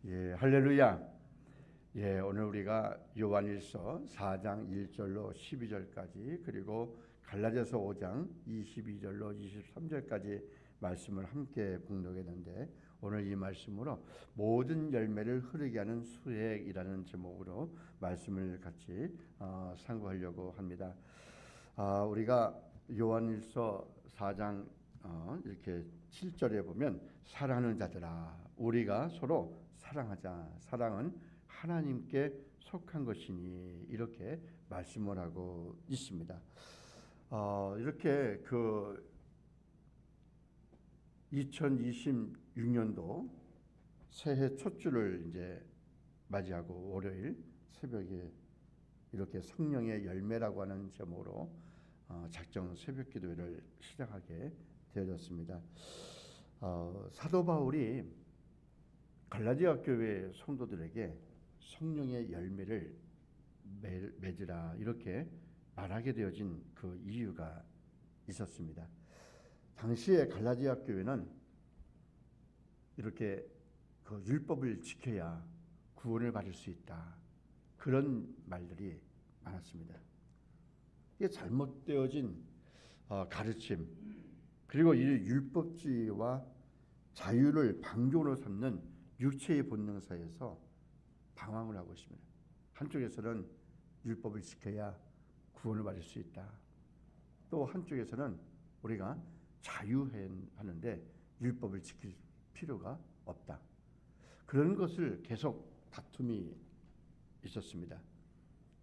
예, 할렐루야. 예, 오늘 우리가 요한일서 4장 1절로 12절까지 그리고 갈라디아서 5장 22절로 23절까지 말씀을 함께 봉독했는데, 오늘 이 말씀으로 모든 열매를 흐르게 하는 수액이라는 제목으로 말씀을 같이 상고하려고 합니다. 우리가 요한일서 4장 이렇게 7절에 보면, 사랑하는 자들아 우리가 서로 사랑하자, 사랑은 하나님께 속한 것이니, 이렇게 말씀을 하고 있습니다. 이렇게 2026년도 새해 첫 주를 이제 맞이하고 월요일 새벽에 이렇게 성령의 열매라고 하는 제목으로 작정 새벽 기도회를 시작하게 되어졌습니다. 사도 바울이 갈라디아 교회 성도들에게 성령의 열매를 맺으라 이렇게 말하게 되어진 그 이유가 있었습니다. 당시에 갈라디아 교회는 이렇게 그 율법을 지켜야 구원을 받을 수 있다, 그런 말들이 많았습니다. 이게 잘못되어진 가르침, 그리고 이 율법주의와 자유를 방종으로 삼는 육체의 본능 사이에서 방황을 하고 있습니다. 한쪽에서는 율법을 지켜야 구원을 받을 수 있다, 또 한쪽에서는 우리가 자유하는데 율법을 지킬 필요가 없다, 그런 것을 계속 다툼이 있었습니다.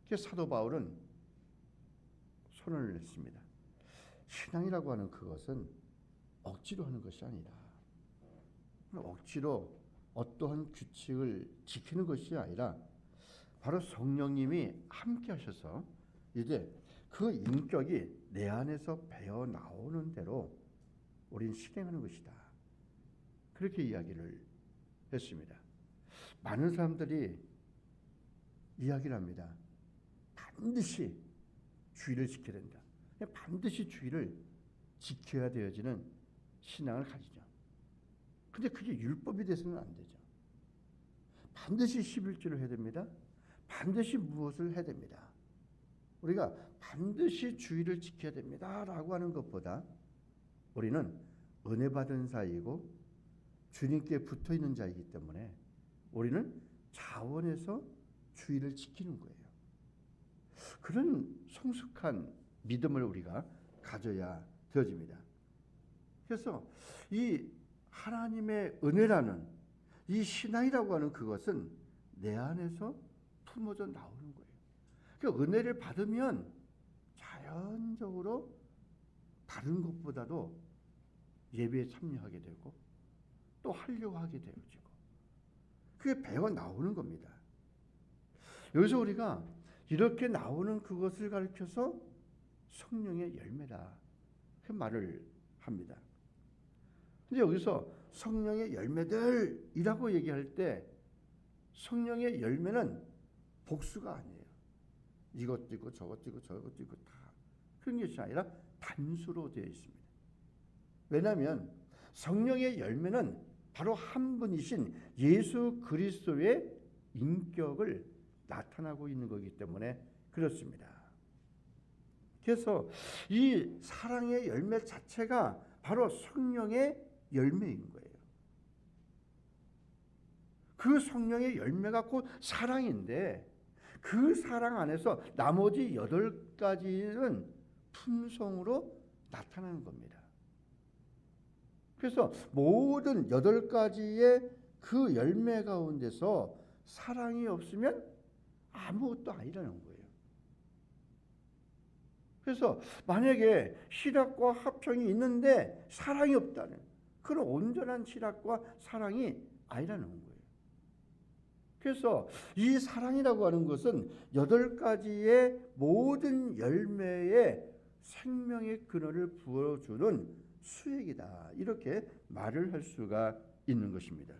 그래서 사도 바울은 선언을 했습니다. 신앙이라고 하는 그것은 억지로 하는 것이 아니라, 억지로 어떠한 규칙을 지키는 것이 아니라 바로 성령님이 함께 하셔서 이제 그 인격이 내 안에서 배어 나오는 대로 우린 실행하는 것이다, 그렇게 이야기를 했습니다. 많은 사람들이 이야기를 합니다. 반드시 주의를 지켜야 된다, 반드시 주의를 지켜야 되어지는 신앙을 가지죠. 근데 그게 율법이 돼서는 안 되죠. 반드시 11조를 해야 됩니다. 반드시 무엇을 해야 됩니다. 우리가 반드시 주의를 지켜야 됩니다 라고 하는 것보다, 우리는 은혜 받은 자이고 주님께 붙어있는 자이기 때문에 우리는 자원해서 주의를 지키는 거예요. 그런 성숙한 믿음을 우리가 가져야 되어집니다. 그래서 이 하나님의 은혜라는 이 신앙이라고 하는 그것은 내 안에서 품어져 나오는 거예요. 그 은혜를 받으면 자연적으로 다른 것보다도 예배에 참여하게 되고 또 하려고 하게 되어지고, 그게 배워 나오는 겁니다. 여기서 우리가 이렇게 나오는 그것을 가르쳐서 성령의 열매다, 그 말을 합니다. 근데 여기서 성령의 열매들이라고 얘기할 때 성령의 열매는 복수가 아니에요. 이것도 있고 저것도 있고 저것도 있고 다 그런 것이 아니라 단수로 되어 있습니다. 왜냐하면 성령의 열매는 바로 한 분이신 예수 그리스도의 인격을 나타나고 있는 거기 때문에 그렇습니다. 그래서 이 사랑의 열매 자체가 바로 성령의 열매인 거예요. 그 성령의 열매가 곧 사랑인데, 그 사랑 안에서 나머지 8가지는 품성으로 나타나는 겁니다. 그래서 모든 8가지의 그 열매 가운데서 사랑이 없으면 아무것도 아니라는 거예요. 그래서 만약에 실학과 합평이 있는데 사랑이 없다는, 그런 온전한 실학과 사랑이 아니라는 거예요. 그래서 이 사랑이라고 하는 것은 8가지의 모든 열매의 생명의 근원을 부어주는 수액이다, 이렇게 말을 할 수가 있는 것입니다.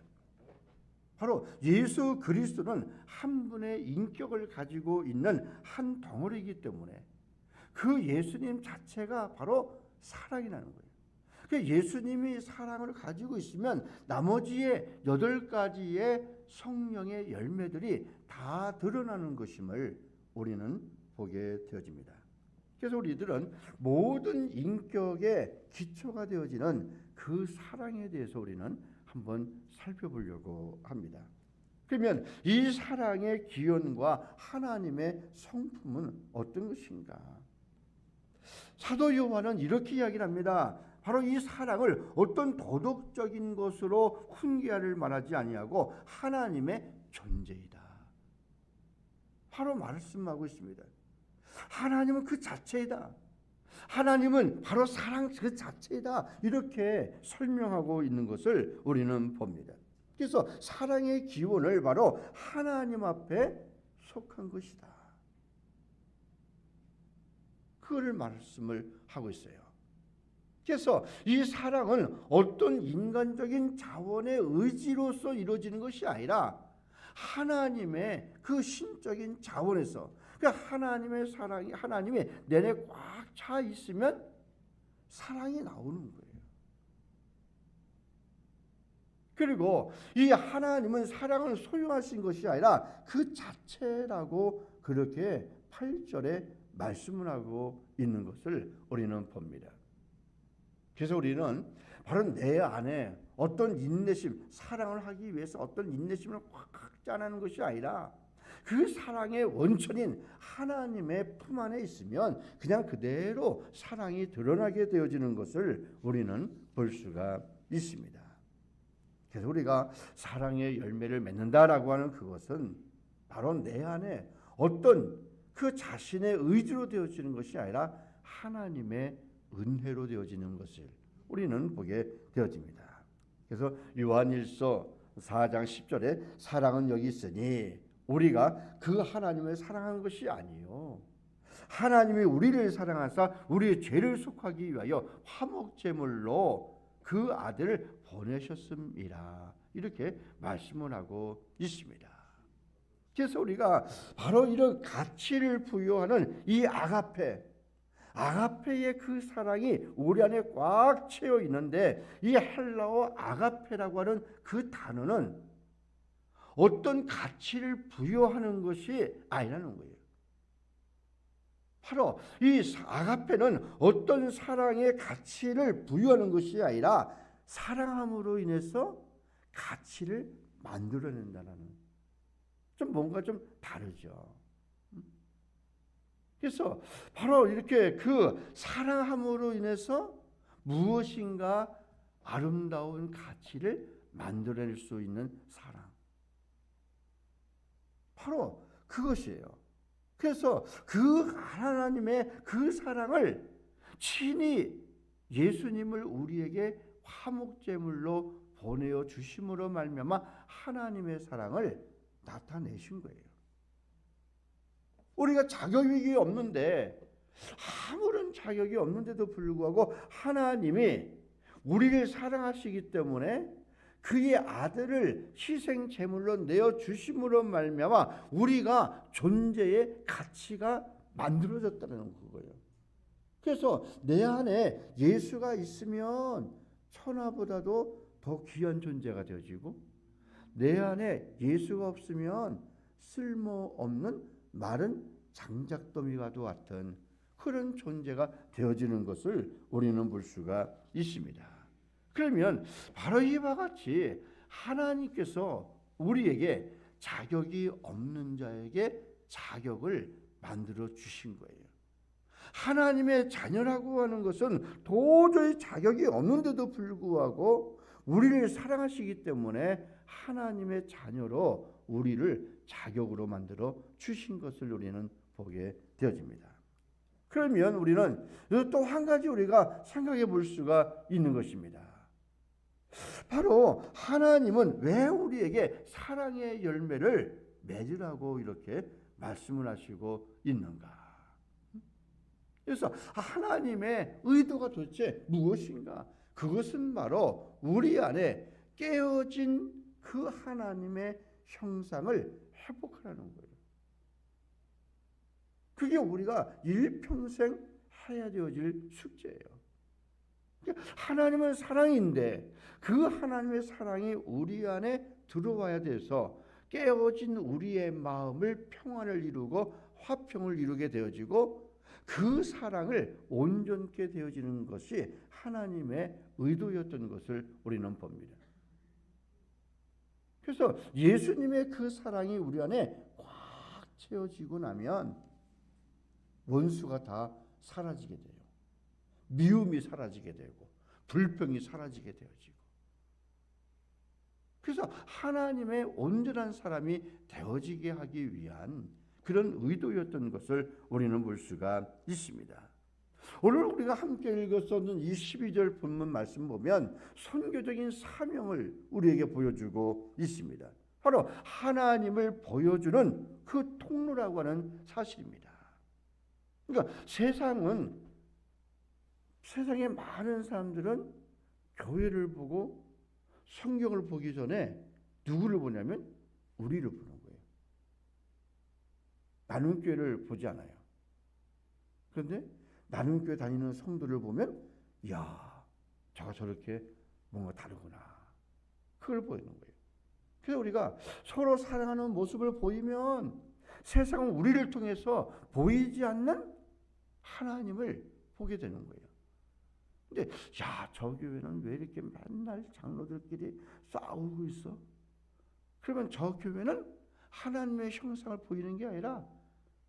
바로 예수 그리스도는 한 분의 인격을 가지고 있는 한 덩어리이기 때문에 그 예수님 자체가 바로 사랑이라는 거예요. 그러니까 예수님이 사랑을 가지고 있으면 나머지의 8가지의 성령의 열매들이 다 드러나는 것임을 우리는 보게 되어집니다. 그래서 우리들은 모든 인격의 기초가 되어지는 그 사랑에 대해서 우리는 한번 살펴보려고 합니다. 그러면 이 사랑의 기원과 하나님의 성품은 어떤 것인가? 사도 요한은 이렇게 이야기를 합니다. 바로 이 사랑을 어떤 도덕적인 것으로 훈계하를 말하지 아니하고 하나님의 존재이다. 바로 말씀하고 있습니다. 하나님은 그 자체이다. 하나님은 바로 사랑 그 자체이다. 이렇게 설명하고 있는 것을 우리는 봅니다. 그래서 사랑의 기원을 바로 하나님 앞에 속한 것이다. 그걸 말씀을 하고 있어요. 그래서 이 사랑은 어떤 인간적인 자원의 의지로서 이루어지는 것이 아니라 하나님의 그 신적인 자원에서, 그러니까 하나님의 사랑이 하나님의 내내 꽉 차 있으면 사랑이 나오는 거예요. 그리고 이 하나님은 사랑을 소유하신 것이 아니라 그 자체라고 그렇게 8절에 말씀을 하고 있는 것을 우리는 봅니다. 그래서 우리는 바로 내 안에 어떤 인내심, 사랑을 하기 위해서 어떤 인내심을 확 짜내는 것이 아니라 그 사랑의 원천인 하나님의 품 안에 있으면 그냥 그대로 사랑이 드러나게 되어지는 것을 우리는 볼 수가 있습니다. 그래서 우리가 사랑의 열매를 맺는다라고 하는 그것은 바로 내 안에 어떤 그 자신의 의지로 되어지는 것이 아니라 하나님의 은혜로 되어지는 것을 우리는 보게 되어집니다. 그래서 요한일서 4장 10절에 사랑은 여기 있으니 우리가 그 하나님을 사랑한 것이 아니요 하나님이 우리를 사랑하사 우리의 죄를 속하기 위하여 화목제물로 그 아들을 보내셨음이라. 이렇게 말씀을 하고 있습니다. 그래서 우리가 바로 이런 가치를 부여하는 이 아가페의 그 사랑이 우리 안에 꽉 채워 있는데, 이 헬라어 아가페라고 하는 그 단어는 어떤 가치를 부여하는 것이 아니라는 거예요. 바로 이 아가페는 어떤 사랑의 가치를 부여하는 것이 아니라 사랑함으로 인해서 가치를 만들어낸다는, 좀 뭔가 좀 다르죠. 그래서 바로 이렇게 그 사랑함으로 인해서 무엇인가 아름다운 가치를 만들어낼 수 있는 사랑, 바로 그것이에요. 그래서 그 하나님의 그 사랑을 친히 예수님을 우리에게 화목제물로 보내어 주심으로 말미암아 하나님의 사랑을 나타내신 거예요. 우리가 자격이 없는데, 아무런 자격이 없는데도 불구하고 하나님이 우리를 사랑하시기 때문에 그의 아들을 희생 제물로 내어 주심으로 말미암아 우리가 존재의 가치가 만들어졌다는 거예요. 그래서 내 안에 예수가 있으면 천하보다도 더 귀한 존재가 되어지고, 내 안에 예수가 없으면 쓸모없는 마른 장작더미와도 같은 그런 존재가 되어지는 것을 우리는 볼 수가 있습니다. 그러면 바로 이와 같이 하나님께서 우리에게 자격이 없는 자에게 자격을 만들어 주신 거예요. 하나님의 자녀라고 하는 것은 도저히 자격이 없는데도 불구하고 우리를 사랑하시기 때문에 하나님의 자녀로 우리를 자격으로 만들어 주신 것을 우리는 보게 되어집니다. 그러면 우리는 또 한 가지 우리가 생각해 볼 수가 있는 것입니다. 바로 하나님은 왜 우리에게 사랑의 열매를 맺으라고 이렇게 말씀을 하시고 있는가? 그래서 하나님의 의도가 도대체 무엇인가? 그것은 바로 우리 안에 깨어진 그 하나님의 형상을 회복하라는 거예요. 그게 우리가 일평생 해야 되어질 숙제예요. 하나님은 사랑인데 그 하나님의 사랑이 우리 안에 들어와야 돼서 깨어진 우리의 마음을 평안을 이루고 화평을 이루게 되어지고 그 사랑을 온전케 되어지는 것이 하나님의 의도였던 것을 우리는 봅니다. 그래서 예수님의 그 사랑이 우리 안에 꽉 채워지고 나면 원수가 다 사라지게 돼요. 미움이 사라지게 되고 불평이 사라지게 되어지고, 그래서 하나님의 온전한 사람이 되어지게 하기 위한 그런 의도였던 것을 우리는 볼 수가 있습니다. 오늘 우리가 함께 읽었었는 이 12절 본문 말씀 보면 선교적인 사명을 우리에게 보여주고 있습니다. 바로 하나님을 보여주는 그 통로라고 하는 사실입니다. 그러니까 세상의 많은 사람들은 교회를 보고 성경을 보기 전에 누구를 보냐면 우리를 보는 거예요. 나눔교회를 보지 않아요. 그런데 나눔교회 다니는 성도를 보면 이야, 저가 저렇게 뭔가 다르구나, 그걸 보이는 거예요. 그래서 우리가 서로 사랑하는 모습을 보이면 세상은 우리를 통해서 보이지 않는 하나님을 보게 되는 거예요. 근데 야, 저 교회는 왜 이렇게 맨날 장로들끼리 싸우고 있어? 그러면 저 교회는 하나님의 형상을 보이는 게 아니라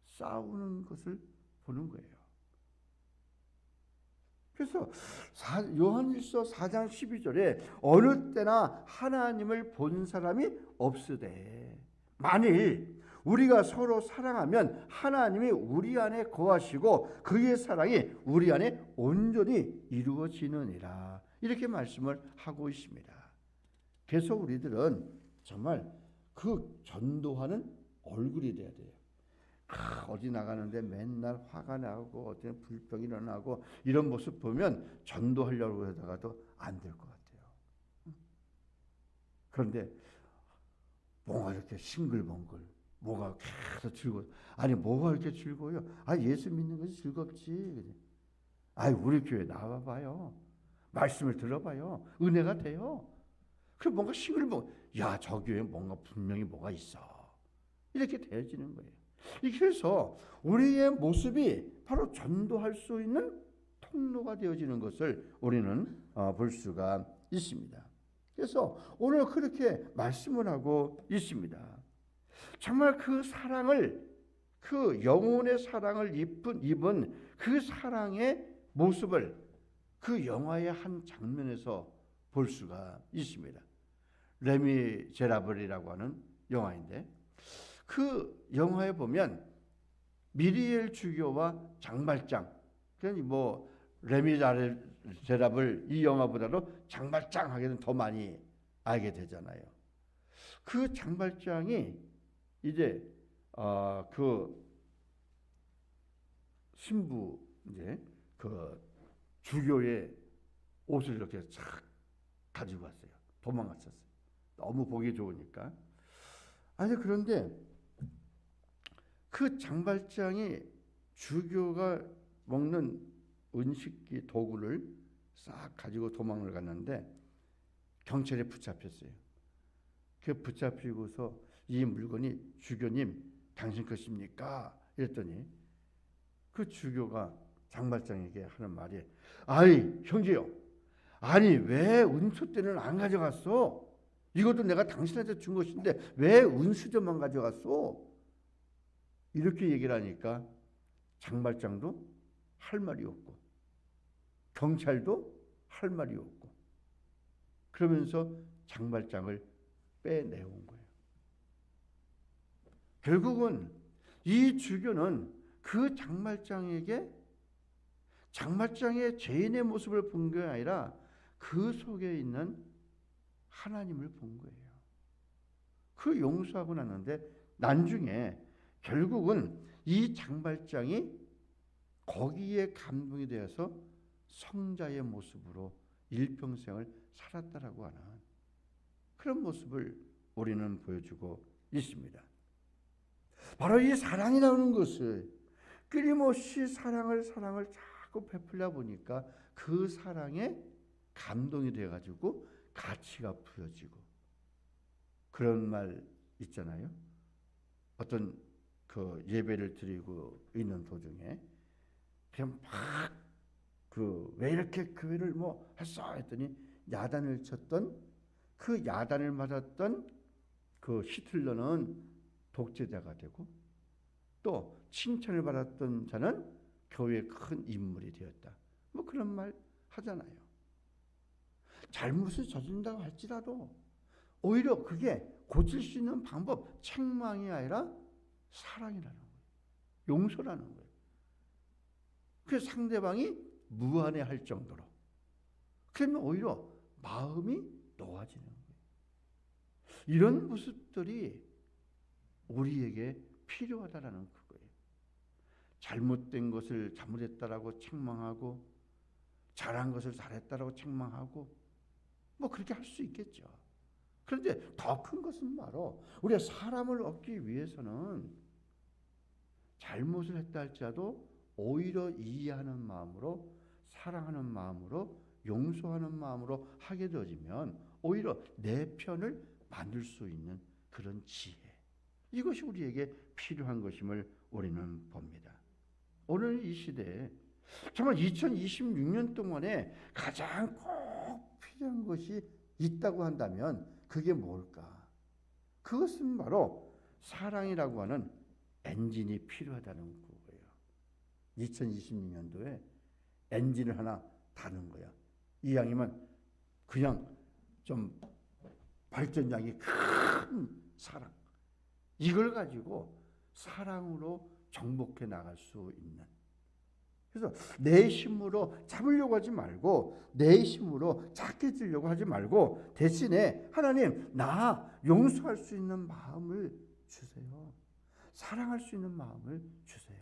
싸우는 것을 보는 거예요. 그래서 요한일서 4장 12절에 어느 때나 하나님을 본 사람이 없으되 만일 우리가 서로 사랑하면 하나님이 우리 안에 거하시고 그의 사랑이 우리 안에 온전히 이루어지느니라, 이렇게 말씀을 하고 있습니다. 그래서 우리들은 정말 그 전도하는 얼굴이 돼야 돼요. 어디 나가는데 맨날 화가 나고 어떤 불평이 일어나고 이런 모습 보면 전도하려고 하다가도 안 될 것 같아요. 그런데 뭔가 이렇게 싱글벙글, 뭐가 계속 즐거워. 아니 뭐가 이렇게 즐거워요? 아, 예수 믿는 것이 즐겁지. 아이, 우리 교회 나와봐요. 말씀을 들어봐요. 은혜가 돼요. 그 뭔가 싱글벙글, 야, 저 교회 뭔가 분명히 뭐가 있어, 이렇게 되어지는 거예요. 그래서 우리의 모습이 바로 전도할 수 있는 통로가 되어지는 것을 우리는 볼 수가 있습니다. 그래서 오늘 그렇게 말씀을 하고 있습니다. 정말 그 사랑을, 그 영혼의 사랑을 입은 그 사랑의 모습을 그 영화의 한 장면에서 볼 수가 있습니다. 레미제라블이라고 하는 영화인데, 그 영화에 보면 미리엘 주교와 장발장, 그러니까 뭐 레미제라블 이 영화보다도 장발장 하기는 더 많이 알게 되잖아요. 그 장발장이 이제 그 신부, 이제 그 주교의 옷을 이렇게 싹 가지고 왔어요. 도망갔었어요. 너무 보기 좋으니까. 아니, 그런데 그 장발장이 주교가 먹는 은식기 도구를 싹 가지고 도망을 갔는데 경찰에 붙잡혔어요. 그 붙잡히고서 이 물건이 주교님 당신 것입니까? 이랬더니 그 주교가 장발장에게 하는 말이, 아이 형제요, 아니 왜 은수 때는 안 가져갔어? 이것도 내가 당신한테 준 것인데 왜 은수저만 가져갔어? 이렇게 얘기를 하니까 장발장도 할 말이 없고 경찰도 할 말이 없고, 그러면서 장발장을 빼내온 거예요. 결국은 이 주교는 그 장발장에게 장발장의 죄인의 모습을 본 게 아니라 그 속에 있는 하나님을 본 거예요. 그 용서하고 났는데 나중에 결국은 이 장발장이 거기에 감동이 되어서 성자의 모습으로 일평생을 살았다라고 하는 그런 모습을 우리는 보여주고 있습니다. 바로 이 사랑이 나오는 것을, 끊임없이 사랑을 자꾸 베풀다 보니까 그 사랑에 감동이 돼가지고 가치가 부여지고, 그런 말 있잖아요. 어떤 그 예배를 드리고 있는 도중에 그냥 막 그 왜 이렇게 교회를 뭐 했어 했더니 야단을 쳤던 그 야단을 맞았던 그 히틀러는 독재자가 되고 또 칭찬을 받았던 자는 교회의 큰 인물이 되었다. 뭐 그런 말 하잖아요. 잘못을 저지른다고 할지라도 오히려 그게 고칠 수 있는 방법, 책망이 아니라 사랑이라는 거예요. 용서라는 거예요. 그 상대방이 무안해할 정도로. 그러면 오히려 마음이 놓아지는 거예요. 이런 모습들이 우리에게 필요하다라는 그거예요. 잘못된 것을 잘못했다라고 책망하고 잘한 것을 잘했다라고 책망하고 뭐 그렇게 할 수 있겠죠. 그런데 더 큰 것은 바로 우리가 사람을 얻기 위해서는 잘못을 했다 할지라도 오히려 이해하는 마음으로 사랑하는 마음으로 용서하는 마음으로 하게 되어지면 오히려 내 편을 만들 수 있는 그런 지혜, 이것이 우리에게 필요한 것임을 우리는 봅니다. 오늘 이 시대에 정말 2026년 동안에 가장 꼭 필요한 것이 있다고 한다면 그게 뭘까? 그것은 바로 사랑이라고 하는 엔진이 필요하다는 거예요. 2026년도에 엔진을 하나 다는 거야. 이왕이면 그냥 좀 발전량이 큰 사랑, 이걸 가지고 사랑으로 정복해 나갈 수 있는. 그래서 내 힘으로 잡으려고 하지 말고 내 힘으로 작게 지려고 하지 말고 대신에 하나님, 나 용서할 수 있는 마음을 주세요. 사랑할 수 있는 마음을 주세요.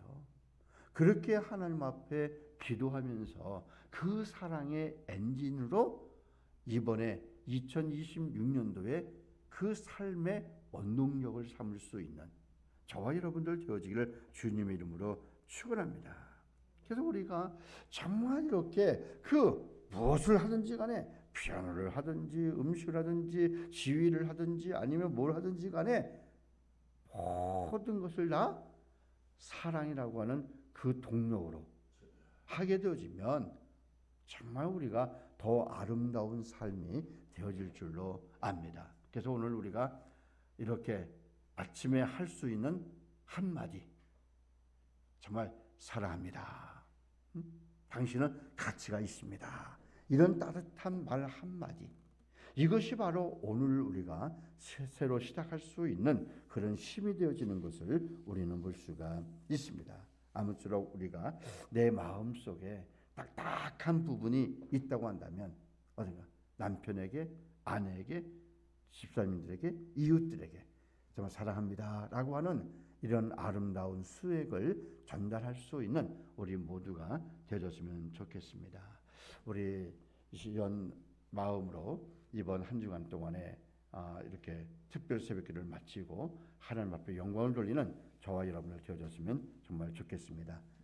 그렇게 하나님 앞에 기도하면서 그 사랑의 엔진으로 이번에 2026년도에 그 삶의 원동력을 삼을 수 있는 저와 여러분들 되어지기를 주님의 이름으로 축원합니다. 그래서 우리가 정말 이렇게 그 무엇을 하든지 간에 피아노를 하든지 음식을 하든지 지휘를 하든지 아니면 뭘 하든지 간에 모든 것을 다 사랑이라고 하는 그 동력으로 하게 되어지면 정말 우리가 더 아름다운 삶이 되어질 줄로 압니다. 그래서 오늘 우리가 이렇게 아침에 할 수 있는 한마디, 정말 사랑합니다. 당신은 가치가 있습니다. 이런 따뜻한 말 한마디, 이것이 바로 오늘 우리가 새로 시작할 수 있는 그런 힘이 되어지는 것을 우리는 볼 수가 있습니다. 아무쪼록 우리가 내 마음속에 딱딱한 부분이 있다고 한다면 어딘가 남편에게, 아내에게, 집사님들에게, 이웃들에게 정말 사랑합니다 라고 하는 이런 아름다운 수액을 전달할 수 있는 우리 모두가 되어졌으면 좋겠습니다. 우리 이런 마음으로 이번 한 주간 동안에 이렇게 특별 새벽기를 마치고 하나님 앞에 영광을 돌리는 저와 여러분을 되어졌으면 정말 좋겠습니다.